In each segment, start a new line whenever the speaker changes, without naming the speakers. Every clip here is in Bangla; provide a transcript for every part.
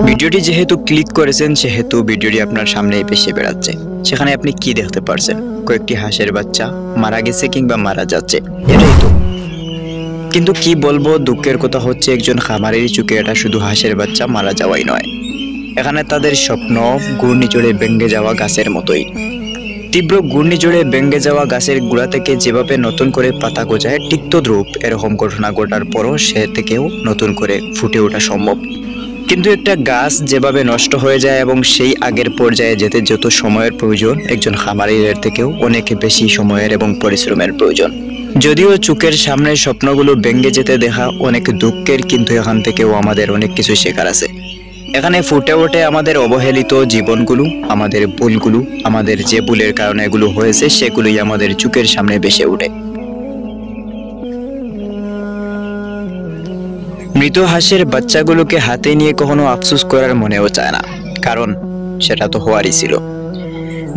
ভিডিওটি যেহেতু ক্লিক করেছেন সেহেতু ভিডিওটি আপনার সামনে ভেসে বেড়াচ্ছে। সেখানে আপনি কি দেখতে পারছেন? কয়েকটি হাঁসের বাচ্চা মারা গেছে কিংবা মারা যাচ্ছে, এটাই তো। কিন্তু কি বলবো, দুঃখের কথা হচ্ছে একজন খামারের চোখে এটা শুধু হাঁসের বাচ্চা মারা যাওয়াই নয়, এখানে তাদের স্বপ্ন ঘূর্ণিঝড়ে ভেঙে যাওয়া গাছের মতোই। তীব্র ঘূর্ণিঝড়ে ভেঙে যাওয়া গাছের গোড়া থেকে যেভাবে নতুন করে পাতা গজায়, ঠিক তদ্রূপ এরকম ঘটনা ঘটার পরও সে থেকেও নতুন করে ফুটে ওঠা সম্ভব। কিন্তু একটা গাছ যেভাবে নষ্ট হয়ে যায় এবং সেই আগের পর্যায়ে যেতে যত সময়ের প্রয়োজন, একজন খামারির থেকেও অনেক বেশি সময়ের এবং পরিশ্রমের প্রয়োজন। যদিও চোখের সামনের স্বপ্নগুলো ভেঙে যেতে দেখা অনেক দুঃখের, কিন্তু এখান থেকেও আমাদের অনেক কিছু শেখার আছে। এখানে ফুটে ওঠে আমাদের অবহেলিত জীবনগুলো, আমাদের ভুলগুলো, আমাদের যে ভুলের কারণে এগুলো হয়েছে সেগুলোই আমাদের চোখের সামনে ভেসে ওঠে। মৃত হাঁসের বাচ্চাগুলোকে হাতে নিয়ে কখনো আফসোস করার মনেও চায় না, কারণ সেটা তো হওয়ারই ছিল।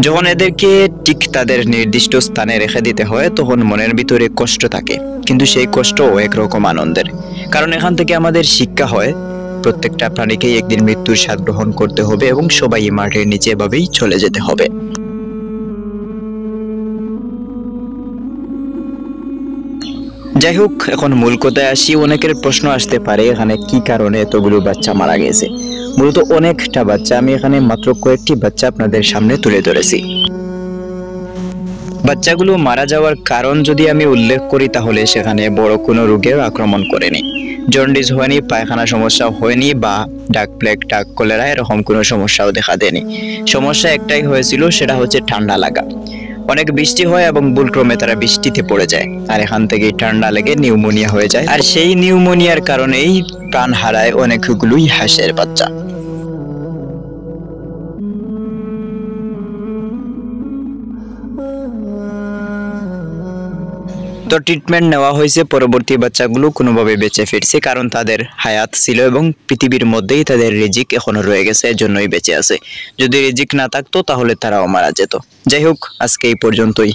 যখন এদেরকে ঠিক তাদের নির্দিষ্ট স্থানে রেখে দিতে হয় তখন মনের ভিতরে কষ্ট থাকে, কিন্তু সেই কষ্টও একরকম আনন্দের, কারণ এখান থেকে আমাদের শিক্ষা হয় প্রত্যেকটা প্রাণীকেই একদিন মৃত্যুর স্বাদ গ্রহণ করতে হবে এবং সবাই মাটির নিচে এভাবেই চলে যেতে হবে। যাই হোক, এখন মূল কথায় আসি। অনেকের প্রশ্ন আসতে পারে এখানে কি কারণে এতগুলো বাচ্চা মারা গেছে। মূলত অনেকটা বাচ্চা, আমি এখানে মাত্র কয়েকটি বাচ্চা আপনাদের সামনে তুলে ধরেছি। বাচ্চাগুলো মারা যাওয়ার কারণ যদি আমি উল্লেখ করি তাহলে সেখানে বড় কোনো রোগের আক্রমণ করেনি, জন্ডিস হয়নি, পায়খানা সমস্যা হয়নি বা ডাক প্লেগ, ডাক কলেরা এরকম কোনো সমস্যাও দেখা দেয়নি। সমস্যা একটাই হয়েছিল, সেটা হচ্ছে ঠান্ডা লাগা। অনেক বৃষ্টি হয় এবং ভুলক্রমে তারা বৃষ্টিতে পড়ে যায়, আর এখান থেকেই ঠান্ডা লেগে নিউমোনিয়া হয়ে যায়, আর সেই নিউমোনিয়ার কারণেই প্রাণ হারায় অনেকগুলোই হাঁসের বাচ্চা। তো ট্রিটমেন্ট নেওয়া হয়েছে, পরবর্তী বাচ্চাগুলো কোনোভাবে বেঁচে ফিরছে, কারণ তাদের হায়াত ছিল এবং পৃথিবীর মধ্যেই তাদের রিজিক এখনো রয়ে গেছে, এর জন্যই বেঁচে আছে। যদি রিজিক না থাকতো তাহলে তারাও মারা যেত। যাই হোক, আজকে এই পর্যন্তই।